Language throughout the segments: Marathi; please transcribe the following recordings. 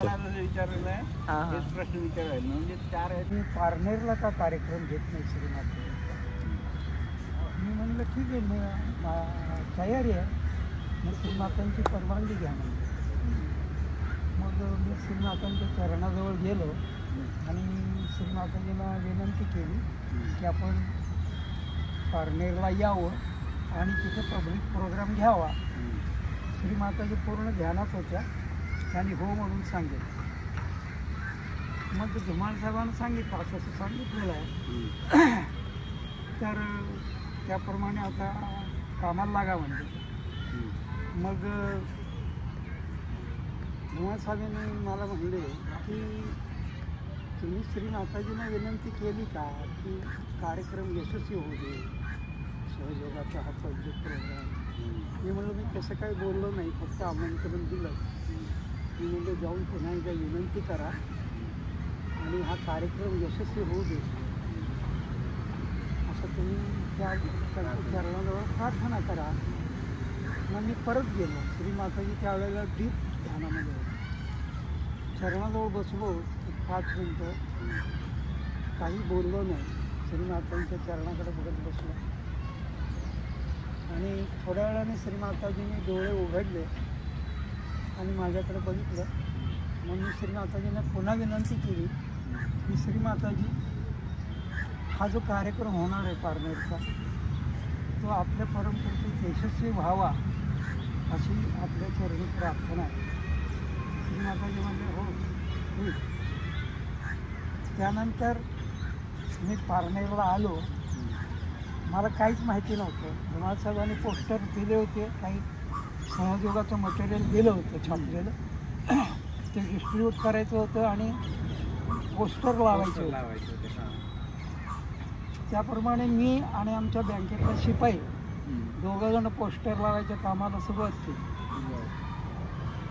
विचारलेलं आहे. हेच प्रश्न विचारायला म्हणजे 4 आहेत. मी पारनेरला का कार्यक्रम घेत नाही श्रीनाथ. मी म्हणलं ठीक आहे, मी तयारी आहे, मग श्रीनाथांची परवानगी घ्या म्हणजे. मग मी श्रीनाथांच्या चरणाजवळ गेलो आणि श्रीनाथांना विनंती केली की आपण पारनेरला यावं आणि तिथे पब्लिक प्रोग्राम घ्यावा. श्रीमाताजी पूर्ण ध्यानात होत्या, त्यांनी हो म्हणून सांगितलं. मग धुमाळ साहेबांना सांगितलं असं सांगितलेलं आहे, तर त्याप्रमाणे आता कामाला लागा म्हणजे. मग धुमाळ साहेबांनी मला म्हणले की तुम्ही श्रीनाथाजींना विनंती केली का की कार्यक्रम यशस्वी होऊ दे, सहयोगाचा हा पब्लिक प्रोग्राम. मी म्हणलं मी तसं काही बोललो नाही, फक्त आमंत्रण दिलं. मी म्हणजे जाऊन पुन्हा एकदा विनंती करा आणि हा कार्यक्रम यशस्वी होऊ दे असं तुम्ही त्या चरणाजवळ प्रार्थना करा. मग मी परत गेलो. श्रीमाताजी त्यावेळेला डीप ध्यानामध्ये होते. चरणाजवळ बसलो 5 मिनटं, काही बोललो नाही. श्रीमातांच्या चरणाकडे बघत बसलो आणि थोड्या वेळाने श्रीमाताजीने डोळे उघडले आणि माझ्याकडे बघितलं. मग मी श्रीमाताजींना पुन्हा विनंती केली की श्रीमाताजी, हा जो कार्यक्रम होणार आहे पारनेरचा, तो आपल्या परंपरेत यशस्वी व्हावा अशी आपल्या चरणी प्रार्थना आहे. श्रीमाताजी म्हणजे हो होईल. त्यानंतर मी पारनेरला आलो. मला काहीच माहिती नव्हतं. धुमाळ साहेबांनी पोस्टर दिले होते, काही सहयोगाचं मटेरियल दिलं होतं छापलेलं, ते डिस्ट्रीब्यूट करायचं होतं आणि पोस्टर लावायचे होते. त्याप्रमाणे मी आणि आमच्या बँकेतला शिपाई दोघंजण पोस्टर लावायच्या कामाला सुरुवात केली.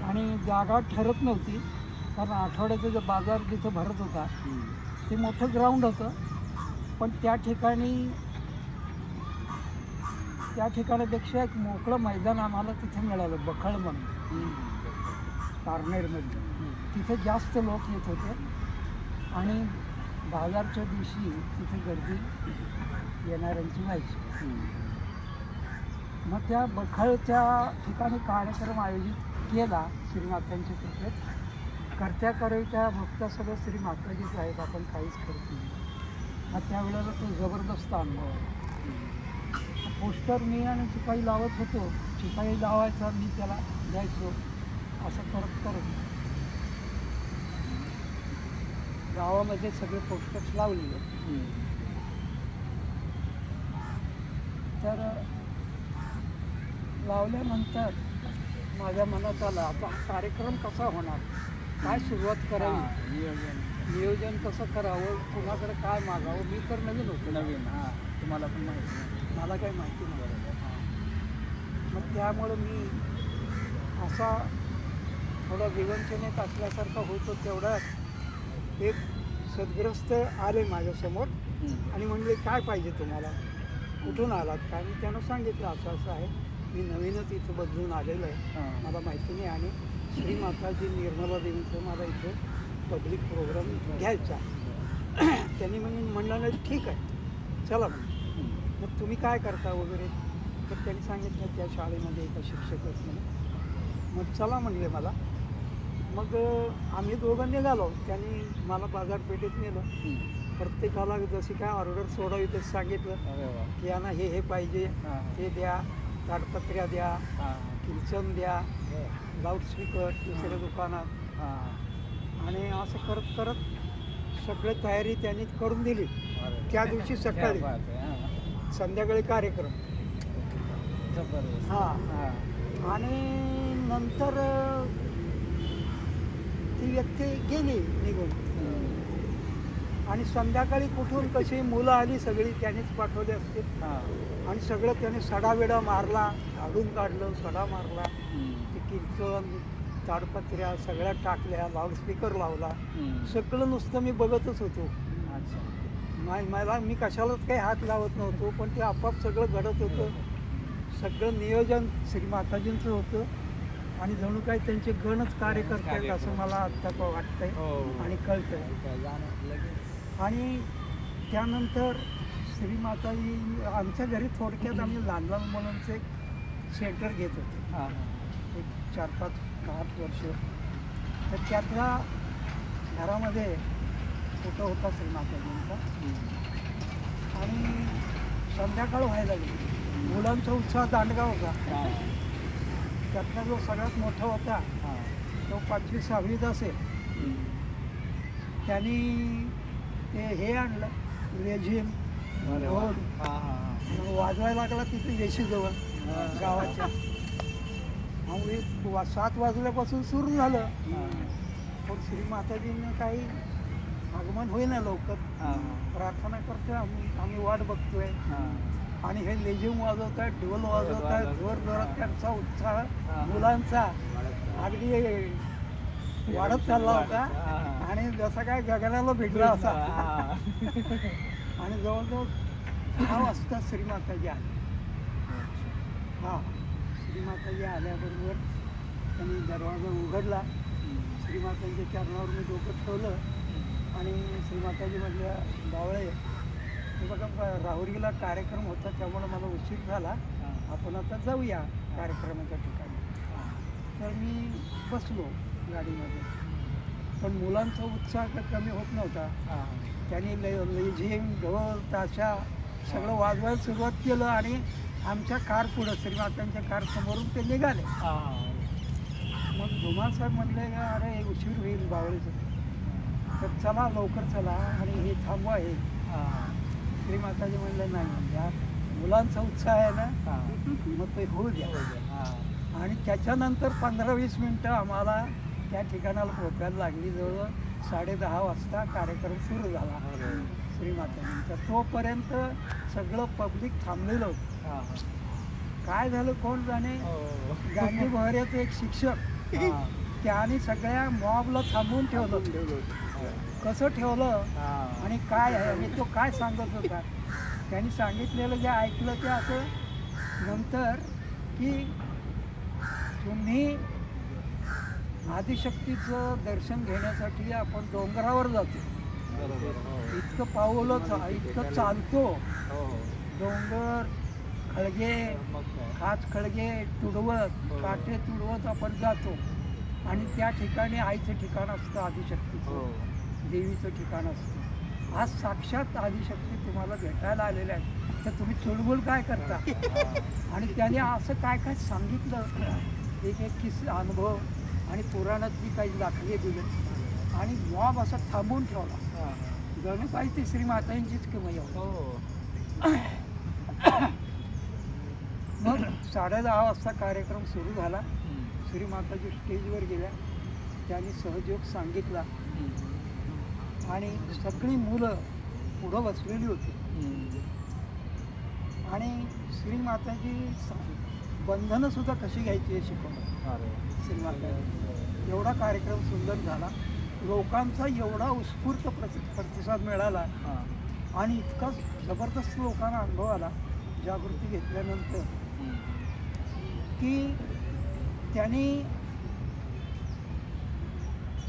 आणि जागा ठरत नव्हती, कारण आठवड्याचा जो बाजार जिथं भरत होता ते मोठं ग्राउंड होतं, पण त्या ठिकाणापेक्षा एक मोकळं मैदान आम्हाला तिथे मिळालं, बखळ म्हणून पारनेरमध्ये. तिथे जास्त लोक येत होते आणि बाजारच्या दिवशी तिथे गर्दी येणाऱ्यांची व्हायची. मग त्या बखळच्या ठिकाणी कार्यक्रम आयोजित केला श्रीमातांच्या कृपेत. करत्या करत्या भक्ता सगळं श्रीमाताजीच आहेत, आपण काहीच करत नाही. मग त्यावेळेला तो जबरदस्त अनुभव आहे. पोस्टर मी आणि शिपाई लावत होतो, शिपाई लावायचा, मी त्याला द्यायचो. असं करत करत गावामध्ये सगळे पोस्टर्स लावले. तर लावल्यानंतर माझ्या मनात आलं आता हा कार्यक्रम कसा होणार, काय सुरुवात करावी, नियोजन कसं करावं, कुणाकडे काय मागावं. मी तर नवीन होतो. तुम्हाला पण माहिती, मला काही माहिती नव्हतं. मग त्यामुळं मी असा थोडा विवंचनेत असल्यासारखा होतो. तेवढ्यात एक सद्ग्रस्त आले माझ्यासमोर आणि म्हणले काय पाहिजे तुम्हाला, कुठून आलात काय. मी त्यांना सांगितलं असं असं आहे, मी नवीनच इथं बदलून आलेलं आहे, मला माहिती नाही आणि श्रीमाताजी निर्मला देवीचं मला इथं पब्लिक प्रोग्राम घ्यायचा. त्यांनी म्हणलं नाही ठीक आहे चला. मग तुम्ही काय करता वगैरे, तर त्यांनी सांगितलं त्या शाळेमध्ये एका शिक्षक आहेत म्हणून. मग चला म्हणले मला. मग आम्ही दोघं निघालो. त्यांनी मला बाजारपेठेत नेलं. प्रत्येकाला जशी काय ऑर्डर सोडावी तसं सांगितलं की यांना हे पाहिजे, ते द्या, ताडपत्र्या द्या, किचन द्या, लाऊडस्पीकर दुसऱ्या दुकानात. आणि असं करत करत सगळी तयारी त्यांनी करून दिली. त्या दिवशी सकाळी संध्याकाळी कार्यक्रम. आणि नंतर ती व्यक्ती गेली निघून. आणि संध्याकाळी कुठून कशी मुलं आली सगळी त्यांनीच पाठवली असतील. आणि सगळं त्याने सडावेडा मारला, झाडून काढलं, सडा मारला. ते किचन ताडपत्र्या सगळ्या टाकल्या, लाऊडस्पीकर लावला. सगळं नुसतं मी बघतच होतो. मी कशालाच काही हात लावत नव्हतो, पण ते आपोआप सगळं घडत होतं. सगळं नियोजन श्रीमाताजींचं होतं आणि जणू काही त्यांचे गणच कार्य करतायत असं मला आत्ता वाटतंय आणि कळतंय. आणि त्यानंतर श्रीमाताजी आमच्या घरी थोडक्यात आम्ही लहान लहान मुलांचं एक सेंटर घेत होतो एक 4-5-8 वर्ष. तर त्यातल्या घरामध्ये फोटो होता श्रीमाताजींचा. आणि संध्याकाळ व्हायला लागली, मुलांचा उत्साह दांडगा होता. त्यातला जो सगळ्यात मोठा होता तो 5वी-6वीत असेल. त्यांनी ते हे आणलं लेझिम ढोल वाजवायला लागला तिथे येशीजवळ गावाच्या. आणि 7 वाजल्यापासून सुरू झालं. पण श्रीमाताजींना काही आगमन होईना लवकर. प्रार्थना करतोय आम्ही वाट बघतोय. आणि हे लेझिम वाजवत आहेत, ढोल वाजवत आहेत, जोर जोरात त्यांचा उत्साह मुलांचा अगदी वाढत चालला होता. आणि जसा काय गगनाला भिडला असा. आणि जवळजवळ 10 वाजता श्रीमाताजी आले. श्रीमाताजी आल्याबरोबर त्यांनी दरवाजा उघडला. श्रीमातांच्या चरणावर मी डोकं ठेवलं आणि श्रीमाताजी म्हटल्या, बावळे हे बघा राहुरीला कार्यक्रम होता त्यामुळे मला उशीर झाला, आपण आता जाऊया कार्यक्रमाच्या ठिकाणी. तर मी बसलो गाडीमध्ये. पण मुलांचा उत्साह कमी होत नव्हता. त्यांनी लेझिम ढोल ताशा सगळं वाजवायला सुरुवात केलं. आणि आमच्या कार पुढं श्रीमातांच्या कार समोरून ते निघाले. मग धुमासाहेब म्हणले, अरे उशीर होईल बावळीचं, तर चला लवकर चला आणि हे थांबवा. हे श्रीमाताजी म्हणलं नाही, म्हणजे मुलांचा उत्साह आहे ना, मग ते होऊ द्या. आणि त्याच्यानंतर 15-20 मिनटं आम्हाला त्या ठिकाणाला पोहोचायला लागली. जवळ 10:30 वाजता कार्यक्रम सुरू झाला श्रीमाताजींचा. तोपर्यंत सगळं पब्लिक थांबलेलं होतं. काय झालं कोण जाणे. गांधी भवऱ्याचे एक शिक्षक त्याने सगळ्या मॉबला थांबवून ठेवलं. कसं ठेवलं आणि काय आहे आणि तो काय सांगत होता. त्यांनी सांगितलेलं जे ऐकलं ते असं नंतर की तुम्ही आदिशक्तीचं दर्शन घेण्यासाठी आपण डोंगरावर जातो. इतकं इतकं चालतो. डोंगर खळगे खाच खळगे तुडवत काटे तुडवत आपण जातो. आणि त्या ठिकाणी आईचं ठिकाण असतं, आदिशक्तीचं देवीचं ठिकाण असतं. आज साक्षात आदिशक्ती तुम्हाला भेटायला आलेल्या आहेत, तर तुम्ही चुळबुळ काय करता. आणि त्याने असं काय काय सांगितलं, एक किस्सा अनुभव आणि पुराणातली काही दाखले दिले. आणि मॉब असा थांबवून ठेवला. जणू काही ती श्रीमातांचीच किंमत. मग 10:30 वाजता कार्यक्रम सुरू झाला. श्रीमाताजी स्टेजवर गेल्या. त्यांनी सहयोग सांगितला आणि सगळी मुलं पुढं बसलेली होती. आणि श्रीमाताजी बंधनंसुद्धा कशी घ्यायची हे शिकवलं श्रीमाताजी. एवढा कार्यक्रम सुंदर झाला. लोकांचा एवढा उत्स्फूर्त प्रतिसाद मिळाला आणि इतका जबरदस्त लोकांना अनुभव आला जागृती घेतल्यानंतर की त्यांनी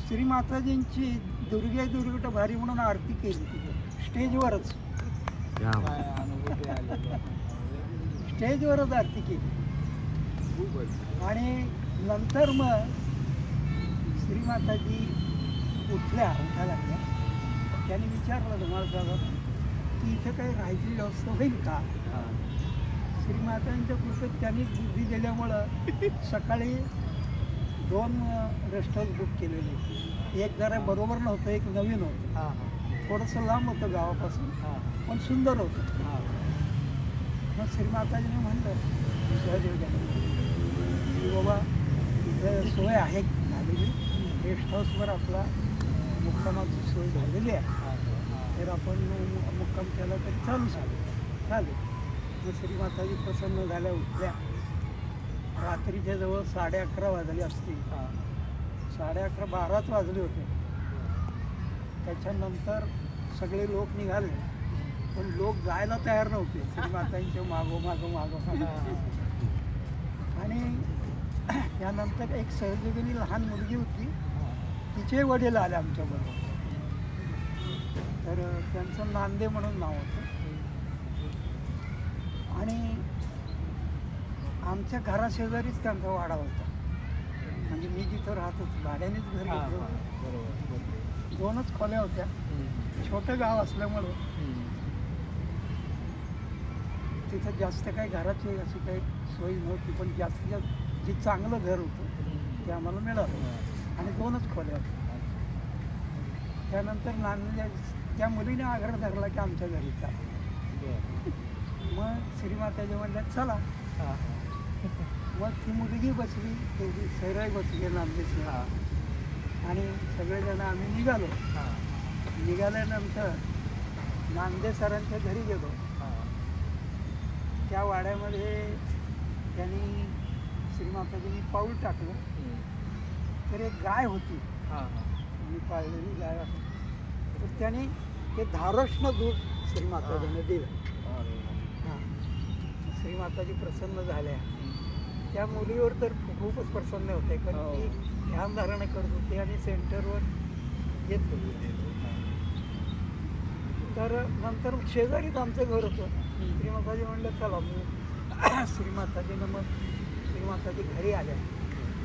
श्रीमाताजींची दुर्गे दुर्गट भारी म्हणून आरती केली तिथे स्टेजवरच. स्टेजवरच आरती केली. आणि नंतर मग श्रीमाताजी उठायला लागल्या. त्यांनी विचारलं धुमाळ साहेब की इथं काही राहायची व्यवस्था होईल का. श्रीमातांच्या कृपेत त्यांनी बुद्धी दिल्यामुळं सकाळी 2 रेस्ट हाऊस बुक केलेले होते. एक जरा बरोबर नव्हतं, एक नवीन होतं. थोडंसं लांब होतं गावापासून, पण सुंदर होतं. मग श्रीमाताजीने म्हणलं सहजोग्याने की बाबा इथं सोय आहे झालेली, रेस्ट हाऊसवर आपला मुक्कामाची सोय झालेली आहे, तर आपण मुक्काम केला तरी चालेल. मग श्रीमाताजी प्रसन्न झाल्या, उठल्या. रात्रीच्या जवळ 11:30 वाजले असतील. 11:30 12च वाजले होते. त्याच्यानंतर सगळे लोक निघाले, पण लोक जायला तयार नव्हते श्रीमातांच्या मागोमागं. आणि त्यानंतर एक सहयोगिनी लहान मुलगी होती, तिचे वडील आले आमच्याबरोबर. तर त्यांचं नांदे म्हणून नाव होतं. आणि आमच्या घराशेजारीच त्यांचा वाडा होता. म्हणजे मी जिथं राहत होतो भाड्यानेच घर घेतलं होतं. 2च खोल्या होत्या. छोटं गाव असल्यामुळं तिथं जास्त काही घराची अशी काही सोय नव्हती, पण जास्तीत जास्त जे चांगलं घर होतं ते आम्हाला मिळालं. आणि 2च खोल्या होत्या. त्यानंतर त्या मुलीने आग्रह धरला की आमच्या घरी चला. मग श्रीमाताजी म्हणल्या चला. मग ती मुलगी बसली, तेवढी सैराई बसली नांदेशी. आणि सगळेजण आम्ही निघालो. निघाल्यानंतर नांदे सरांच्या घरी गेलो. त्या वाड्यामध्ये त्यांनी श्रीमाताजींनी पाऊल टाकलं. तर एक गाय होती, मी पाळलेली गाय. तर त्याने ते धारोष्ण दूध श्रीमाताजींना दिलं. श्रीमाताजी प्रसन्न झाल्या. त्या मुलीवर तर खूपच प्रसन्न होते, कारण ती ध्यानधारणा करत होती आणि सेंटरवर येत होती. तर नंतर शेजारीच आमचं घर होतं. श्रीमाताजी म्हणलं चला. मग श्रीमाताजीनं श्रीमाताजी घरी आल्या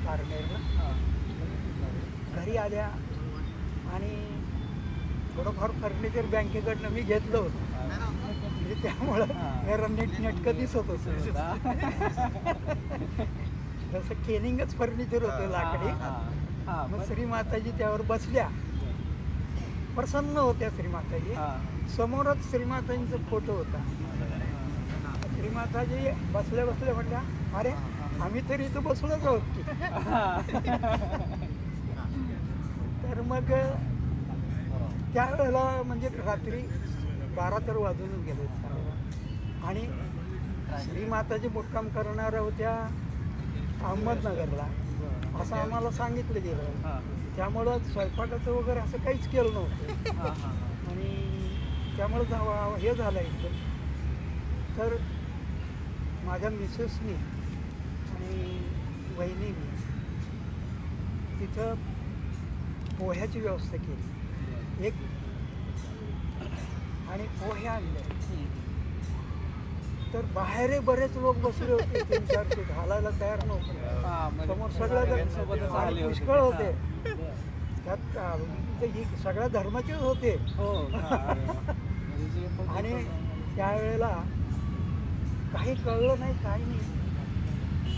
पारनेरला. घरी आल्या आणि थोडंफार फर्निचर बँकेकडनं मी घेतलं होतं. म्हणजे त्यामुळं जरा नेटकं दिसत होतं. जसं केनिंगच फर्निचर होतं लाकडी. मग श्रीमाताजी त्यावर बसल्या, प्रसन्न होत्या श्रीमाताजी. समोरच श्रीमाताजींचा फोटो होता. श्रीमाताजी बसल्या बसल्या म्हटल्या, अरे आम्ही तरी इथं बसलोच आहोत की. तर मग त्यावेळेला म्हणजे रात्री 12 तर वाजूनच गेले. आणि श्रीमाताजी मुक्काम करणाऱ्या होत्या अहमदनगरला, असं आम्हाला सांगितलं गेलं. त्यामुळं स्वयंपाकाचं वगैरे असं काहीच केलं नव्हतं. आणि त्यामुळं हे झालं इथं. तर माझ्या मिसेसनी आणि वहिनीनी तिथं पोह्याची व्यवस्था केली. एक आणि पोहे आणले. तर बाहेर बरेच लोक बसले होते, 3-4 घालायला तयार नव्हते. समोर सगळ्या पुष्कळ होते. त्यात सगळ्या धर्माचेच होते. आणि त्यावेळेला काही कळलं नाही, काही नाही.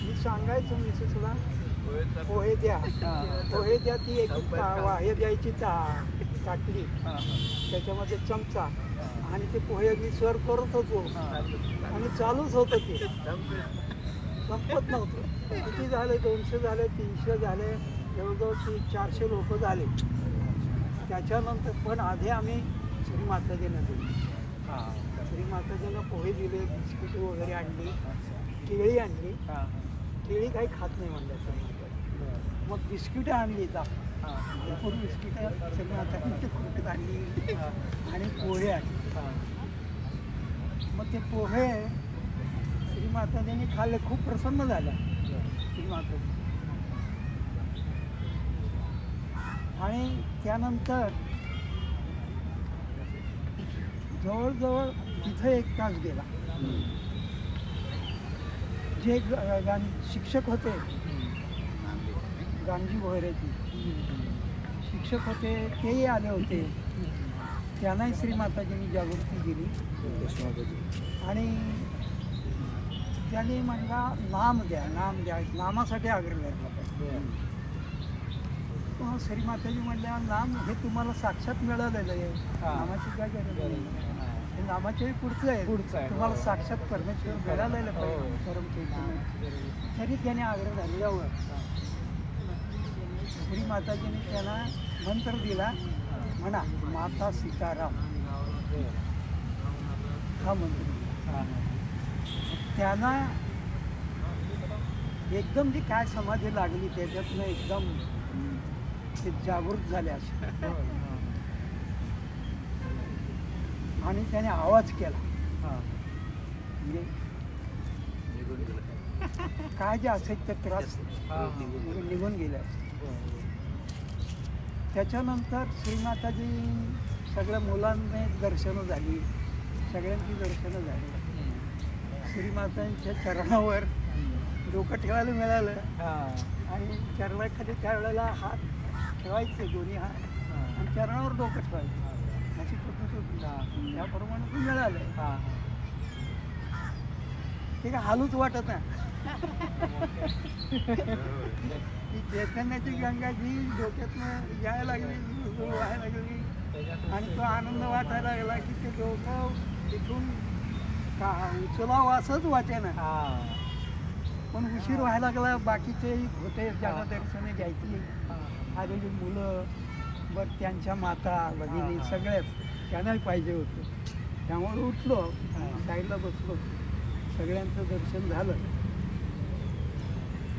मी सांगायचं मिसेसला पोहे द्या, पोहे द्या. ती एक हे द्यायची ताटली, त्याच्यामध्ये चमचा, आणि ते पोहे मी सर्व करत होतो. आणि चालूच होतं, ते संपत नव्हतं. किती झाले? 200 झाले, 300 झाले, जवळजवळ 400 लोक झाले. त्याच्यानंतर पण आधी आम्ही श्रीमाताजींना दिली. श्रीमाताजींना पोहे दिले, बिस्किट वगैरे आणली, केळी आणली. केळी काही खात नाही म्हणल्या. मग बिस्किटं आणली, भरपूर बिस्किटं श्रीमाताजींची कृतीत आणली. आणि पोहे आणले. मग ते पोहे श्रीमाताजींनी खाल्ले, खूप प्रसन्न झाल्या श्रीमाताजी. आणि त्यानंतर जवळजवळ तिथं 1 तास गेला. जे शिक्षक होते, गांधी भोयरेजी शिक्षक होते, तेही आले होते. त्यांनाही श्रीमाताजींनी जागृती दिली. आणि त्यांनी म्हणला नाम द्या, नाम द्या, नामासाठी आग्रह धरला. श्रीमाताजी म्हणल्या नाम हे तुम्हाला साक्षात मिळालेलं आहे, नामाची काय गरज नाही. हे नामाच्याही पुढचं आहे, तुम्हाला साक्षात परमेश्वर मिळालेलं पाहिजे परमपूज्य. तरी त्याने आग्रह धरल्यावर श्रीमाताजीने त्यांना मंत्र दिला, म्हणा माता सीताराम हा मंत्र. त्यांना एकदम जी काय समाधी लागली त्याच्यातनं एकदम ते जागृत झाले असे. आणि त्याने आवाज केला, म्हणजे काय जे असेल ते त्रास निघून गेले. त्याच्यानंतर श्रीमाताजी सगळ्या मुलांनी दर्शनं झाली, सगळ्यांची दर्शनं झाली. श्रीमातांच्या चरणावर डोकं ठेवायला मिळालं आणि चरणाखाली त्यावेळेला हात ठेवायचे, दोन्ही हात, आणि चरणावर डोकं ठेवायचं अशी पद्धत होती. त्याप्रमाणे ते मिळालं. ते काय हालूच वाटत ना. ती चैतन्याची गंगा जी डोक्यातनं यायला लागली, व्हायला लागली, आणि तो आनंद वाटायला लागला की ते डोकं तिथून का उचलावं असंच वाटे ना. पण उशीर व्हायला लागला. बाकीचे होते ज्यांना दर्शने घ्यायची आलेली मुलं, बरं त्यांच्या माता भगिनी सगळ्याच त्यांनाही पाहिजे होतं. त्यामुळे उठलो, साईडला बसलो, सगळ्यांचं दर्शन झालं.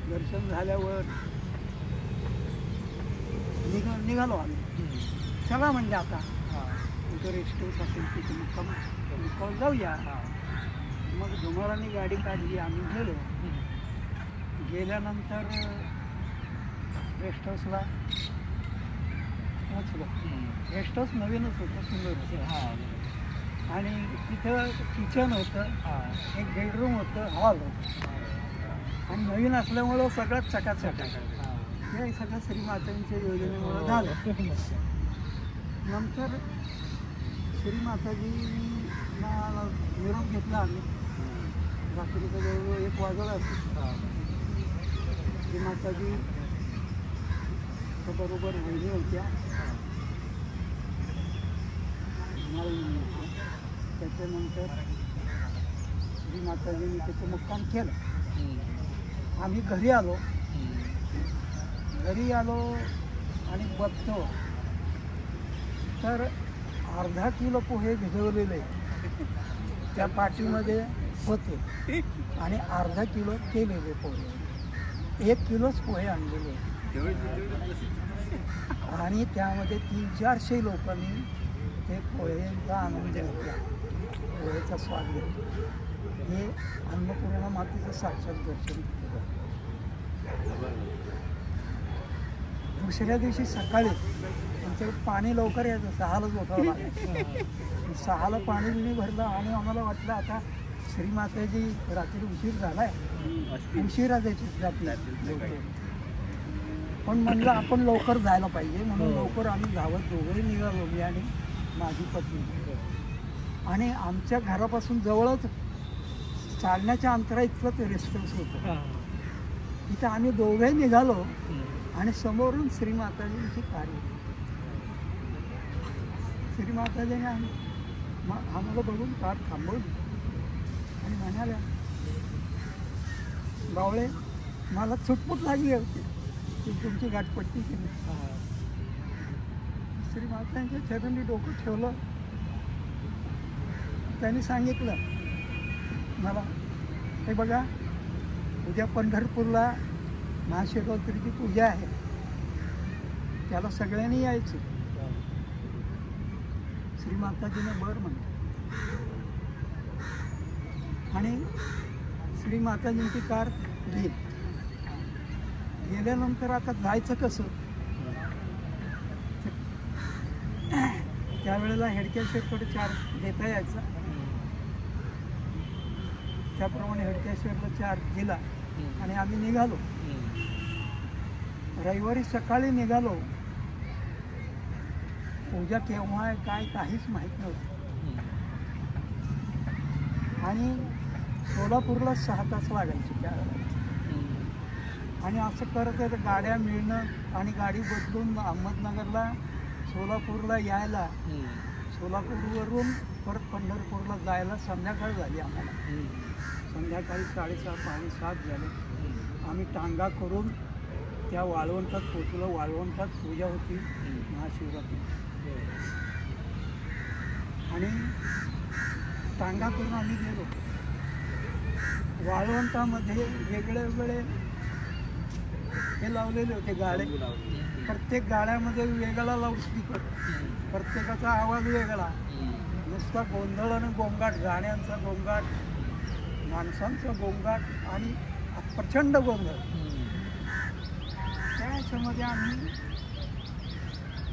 दर्शन झाल्यावर निघालो आम्ही. चला म्हणजे आता इथं रेस्ट हाऊस असेल तिथे मुक्काम जाऊया. मग धुमारांनी गाडी काढली, आम्ही गेलो. गेल्यानंतर रेस्ट हाऊसला पोचलो. रेस्ट हाऊस नवीनच होतं, सुंदर होतं, आणि तिथं किचन होतं, एक बेडरूम होतं, हॉल होतं, आणि नवीन असल्यामुळं सगळंच चकाचक. हे सगळं श्रीमातांच्या योजनेमुळं झालं. नंतर श्रीमाताजींना निरोप घेतला आम्ही. रात्रीचं जवळजवळ 1 वाजला असतो. श्रीमाताजी बरोबर वहिनी होत्या. त्याच्यानंतर श्रीमाताजींनी त्याचं मुक्काम केलं. आम्ही घरी आलो. आणि बघतो तर अर्धा किलो पोहे भिजवलेले त्या पाटीमध्ये होते, आणि अर्धा किलो केलेले पोहे, 1 किलोच पोहे आणलेले, आणि त्यामध्ये 300-400 लोकांनी ते पोहेचा आनंद घेतला, पोहेचा स्वाद घेतला. हे अन्नपूर्णा मातेचं साक्षात दर्शन केलं. दुसऱ्या दिवशी सकाळी आमच्याकडे पाणी लवकर यायचं, 6लाच उठावं लागायचं. 6ला पाणी बिणी भरलं, आणि आम्हाला वाटलं आता श्रीमाताजी रात्री उशीर झालाय, उशिरा जाते. पण म्हणलं आपण लवकर जायला पाहिजे, म्हणून लवकर आम्ही धावत दोघंही निघालो, मी आणि माझी पत्नी. आणि आमच्या घरापासून जवळच चालण्याच्या अंतरा इतकंच रेस्ट हाऊस होतं. इथं आम्ही दोघंही निघालो, आणि समोरून श्रीमाताजींची कार होती. श्रीमाताजीने आम्हाला बघून कार थांबवली आणि म्हणाल्या, बावळे, मला चुटपुट लागली होती की तुमची गाठपट्टी केली. श्रीमातांच्या चरणी डोकं ठेवलं. त्यांनी सांगितलं मला, हे बघा, उद्या पंढरपूरला महाशिवरात्रीची पूजा आहे, त्याला सगळ्यांनी यायचं. श्रीमाताजीने बरं म्हणलं. आणि श्रीमाताजींची कार गेल्यानंतर आता जायचं कसं? त्यावेळेला हेडकेश्वरकडे चार्ज देता यायचा. त्याप्रमाणे हेडकेश्वरला चार्ज दिला आणि आम्ही निघालो. रविवारी सकाळी निघालो. पूजा केव्हा आहे काय काहीच माहीत नव्हतं. आणि सोलापूरला 6 तास लागायचे त्यावेळेला. आणि असं करत आहे गाड्या मिळणं आणि गाडी बदलून अहमदनगरला सोलापूरला यायला, सोलापूरवरून परत पंढरपूरला जायला संध्याकाळ झाली आम्हाला. संध्याकाळी 6:30-7 झाले. आम्ही टांगा करून त्या वाळवंटात पोचलो. वाळवंटात पूजा होती महाशिवरात्री. आणि टांगा करून आम्ही गेलो. वाळवंटामध्ये वेगळे हे लावलेले होते गाडे. प्रत्येक गाड्यामध्ये वेगळा लाऊडस्पीकर, प्रत्येकाचा आवाज वेगळा. नुसता गोंधळ आणि गोंगाट, गाण्यांचा गोंगाट, माणसांचा गोंगाट आणि प्रचंड गोंधळ. त्या याच्यामध्ये आम्ही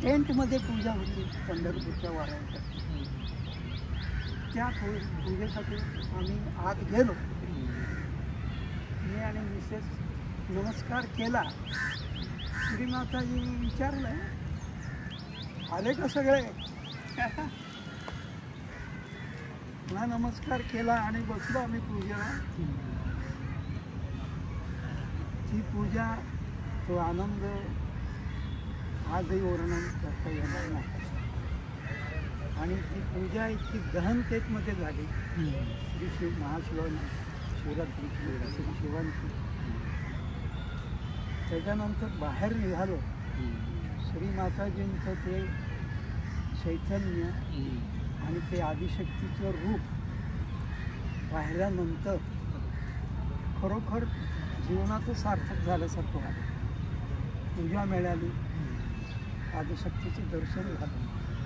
टेंटमध्ये पूजा होती पंढरपूरच्या वाऱ्यावर. त्या पूजेसाठी आम्ही आत गेलो. मी आणि मिसेस नमस्कार केला. श्रीमाताजीने विचारलं, आले का सगळे? पुन्हा नमस्कार केला आणि बसलो आम्ही पूजेला. ती पूजा, तो आनंद आजही वर्णन करता येणार नाही. आणि ती पूजा इतकी गहनतेमध्ये झाली. श्री शिव महाशिवरात्री, श्री शिवांची. त्याच्यानंतर बाहेर निघालो. श्री माताजींचं ते चैतन्य आणि ते आदिशक्तीचं रूप पाहिल्यानंतर खरोखर जीवनाचं सार्थक झाल्यासारखं झालं. पूजा मिळाली, आदिशक्तीचं दर्शन झालं,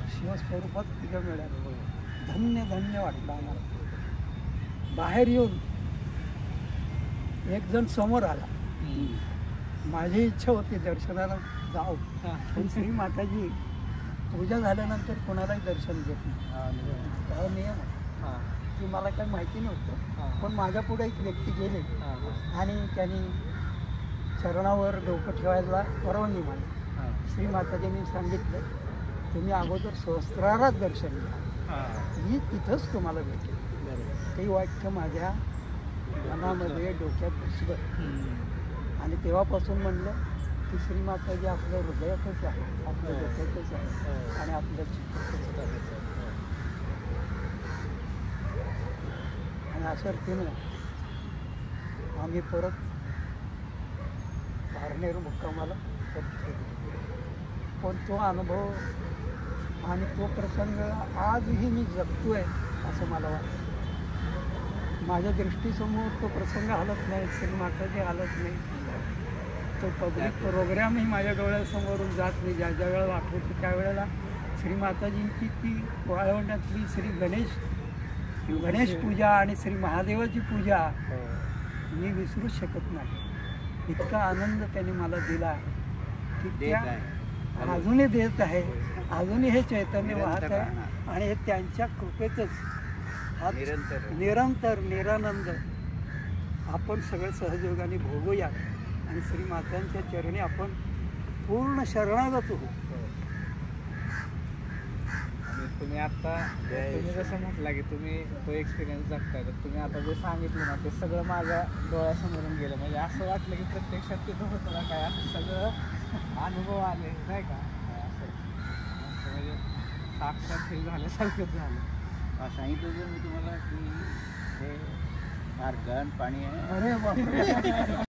शिवस्वरूपात पूजा मिळाली. धन्य धन्य वाटलं आम्हाला. बाहेर येऊन एक जण समोर आला. माझी इच्छा होती दर्शनाला जाऊ, पण श्री माताजी पूजा झाल्यानंतर कोणालाही दर्शन देत नाही. त्याचा नियम आहे. ती मला काही माहिती नव्हतं. पण माझ्या पुढे एक व्यक्ती गेले आणि त्यांनी चरणावर डोकं ठेवायला परवानगी मागली. श्री माताजींनी सांगितलं, तुम्ही अगोदर सहस्त्रारात दर्शन घ्या, मी तिथंच तुम्हाला भेटेल. ते वाक्य माझ्या मनामध्ये डोक्यात बसलं. आणि तेव्हापासून म्हणलं की श्री माताजी आपल्या हृदयातच आहे, आपल्या डोक्यातच आहे आणि आपल्या चित्तातच आहे. आणि अशा रीतीनं आम्ही परत पारनेर मुक्कामाला परत. पण तो अनुभव आणि तो प्रसंग आजही मी जगतोय असं मला वाटतं. माझ्या दृष्टीसमोर तो प्रसंग हलत नाही, श्री माताजी हलत नाही. तो पब्लिक प्रोग्रामही माझ्या डोळ्यासमोरून जात नाही. ज्या ज्या वेळेला आठवतो त्यावेळेला श्री माताजींची ती वाळवण्यातली श्री गणेश पूजा आणि श्री महादेवाची पूजा मी विसरूच शकत नाही. इतका आनंद त्यांनी मला दिला की त्या अजूनही देत आहे. अजूनही हे चैतन्य वाहत आहे आणि हे त्यांच्या कृपेतच निरंतर निरानंद आपण सगळे सहयोगाने भोगूया आणि श्री मातांच्या चरणी आपण पूर्ण शरणागत होऊ. तुम्ही आता तुम्ही जसं म्हटलं की तुम्ही तो एक्सपिरियन्स जगताय, तर तुम्ही आता जे सांगितलं ना ते सगळं माझ्या डोळ्यासमोरून गेलं. म्हणजे असं वाटलं की प्रत्यक्षात तिथं होतं ना काय, असं सगळं अनुभव आले नाही का. असं म्हणजे साक्षात हे झाल्यासारखंच झालं. सांगितलं मी तुम्हाला की हे फार गहन पाणी आहे. अरे बापरे.